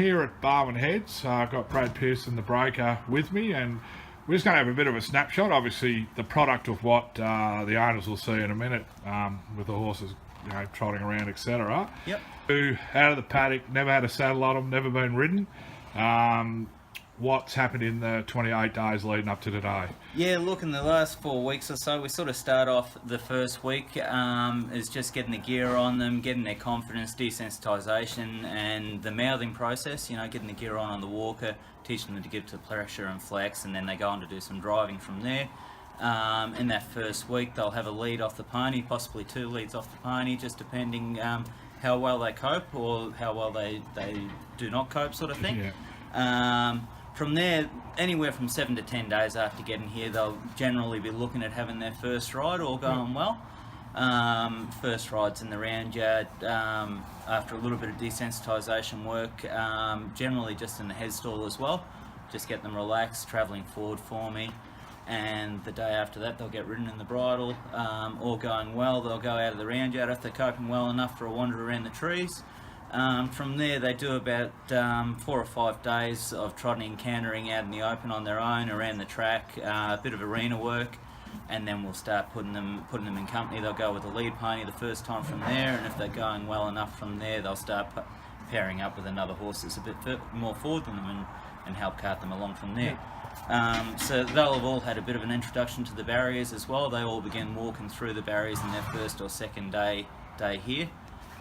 here at Barwon Heads. I've got Brad Pearson, the breaker, with me, and we're just going to have a bit of a snapshot. Obviously, the product of what the owners will see in a minute with the horses, you know, trotting around, etc. Yep. Who out of the paddock, never had a saddle on them, never been ridden. What's happened in the 28 days leading up to today? Yeah, look, in the last 4 weeks or so, we sort of start off the first week is just getting the gear on them, getting their confidence, desensitisation, and the mouthing process, you know, getting the gear on the walker, teaching them to give to pressure and flex, and then they go on to do some driving from there. In that first week, they'll have a lead off the pony, possibly 2 leads off the pony, just depending how well they cope or how well they do not cope, sort of thing. Yeah. From there, anywhere from 7 to 10 days after getting here, they'll generally be looking at having their first ride, all going well. First rides in the round yard, after a little bit of desensitisation work, generally just in the head stall as well. Just get them relaxed, travelling forward for me. And the day after that, they'll get ridden in the bridle. All going well, they'll go out of the round yard if they're coping well enough for a wander around the trees. From there, they do about 4 or 5 days of trotting and cantering out in the open on their own, around the track, a bit of arena work, and then we'll start putting them in company. They'll go with the lead pony the first time from there, and if they're going well enough from there, they'll start pairing up with another horse that's a bit more forward than them and help cart them along from there. So they'll have all had a bit of an introduction to the barriers as well. They all begin walking through the barriers in their first or second day here.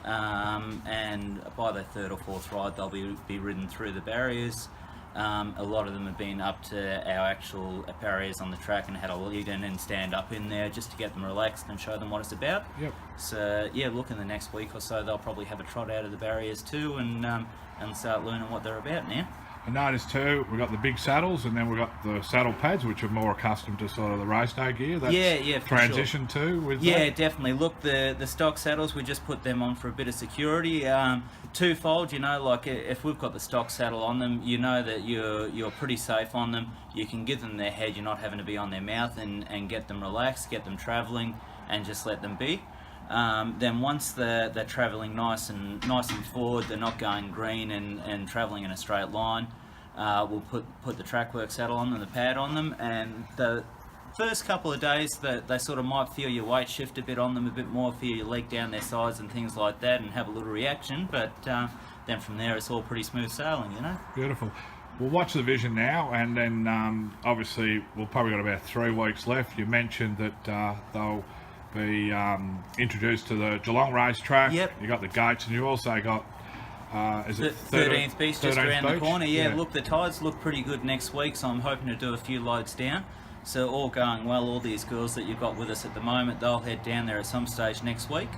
And by the 3rd or 4th ride, they'll be ridden through the barriers. A lot of them have been up to our actual barriers on the track and had a lead in and stand up in there just to get them relaxed and show them what it's about. Yep. So yeah, look, in the next week or so, they'll probably have a trot out of the barriers too and start learning what they're about now. I noticed too, we've got the big saddles and then we've got the saddle pads, which are more accoutred to sort of the race day gear. That's yeah, for transition sure. too with Yeah, that? definitely. Look, the stock saddles, we just put them on for a bit of security. Twofold, you know, like if we've got the stock saddle on them, you know that you're pretty safe on them. You can give them their head, you're not having to be on their mouth, and get them relaxed, get them travelling, and just let them be. Then once they're travelling nice and forward, they're not going green and travelling in a straight line, we'll put the track work saddle on them, the pad on them, and the first couple of days they sort of might feel your weight shift a bit on them, a bit more, feel your leg down their sides and things like that, and have a little reaction, but then from there it's all pretty smooth sailing, you know. Beautiful. We'll watch the vision now, and then obviously we've probably got about 3 weeks left. You mentioned that they'll be introduced to the Geelong racetrack. Yep. You got the gates, and you also got is it 13th Beach just around the corner. Yeah, look, the tides look pretty good next week, so I'm hoping to do a few loads down. So all going well, all these girls that you've got with us at the moment, they'll head down there at some stage next week.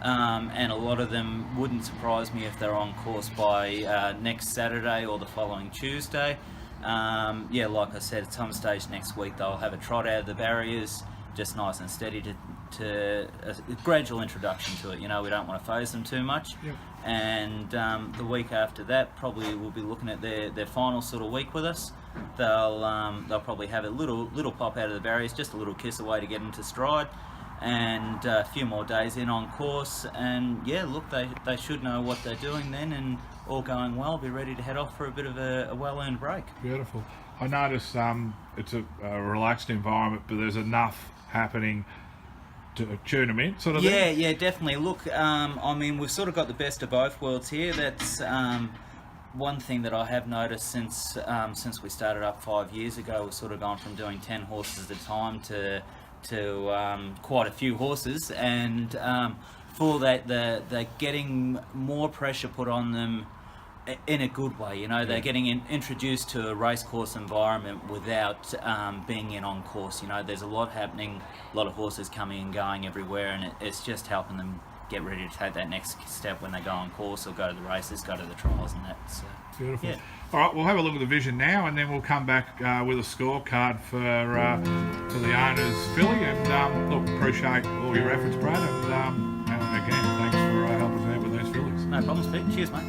And a lot of them wouldn't surprise me if they're on course by next Saturday or the following Tuesday. Yeah, like I said, at some stage next week they'll have a trot out of the barriers, just nice and steady to a gradual introduction to it. You know, we don't want to phase them too much. Yep. And the week after that, probably we'll be looking at their final sort of week with us. They'll probably have a little pop out of the barriers, just a little kiss away to get into stride, and a few more days in on course. And yeah, look, they should know what they're doing then, and all going well, be ready to head off for a bit of a well-earned break. Beautiful. I notice it's a relaxed environment, but there's enough happening to tune them in, sort of thing. Yeah, definitely. Look, I mean, we've sort of got the best of both worlds here. That's one thing that I have noticed since we started up 5 years ago. We've sort of gone from doing 10 horses at a time to quite a few horses, and for that, they're getting more pressure put on them in a good way. You know, they're getting introduced to a racecourse environment without being in on course. You know, there's a lot happening, a lot of horses coming and going everywhere, and it's just helping them get ready to take that next step when they go on course or go to the races, go to the trials and that. So, beautiful. Yeah. All right, we'll have a look at the vision now, and then we'll come back with a scorecard for the owner's filly. And look, appreciate all your efforts, Brad, and again, thanks for helping us out with these fillies. No problems, Pete. Cheers, mate.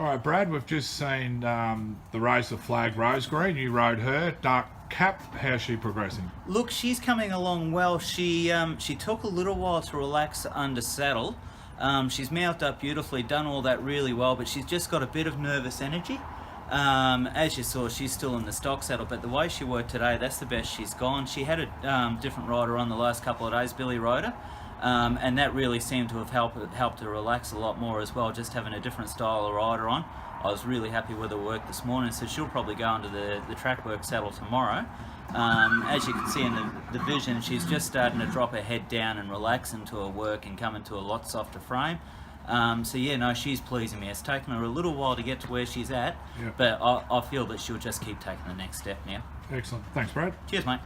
right, Brad, we've just seen the race of flag Rosegreen. You rode her, dark cap. How's she progressing? Look, she's coming along well. She took a little while to relax under saddle. She's mouthed up beautifully, done all that really well, but she's just got a bit of nervous energy. As you saw, she's still in the stock saddle, but the way she worked today, that's the best she's gone. She had a different rider on the last couple of days, Billy rode her, and that really seemed to have helped her relax a lot more as well, just having a different style of rider on. I was really happy with her work this morning, so she'll probably go into the track work saddle tomorrow. As you can see in the vision, she's just starting to drop her head down and relax into her work and come into a lot softer frame. So yeah, no, she's pleasing me. It's taken her a little while to get to where she's at, Yeah. but I feel that she'll just keep taking the next step now. Excellent. Thanks, Brad. Cheers, mate.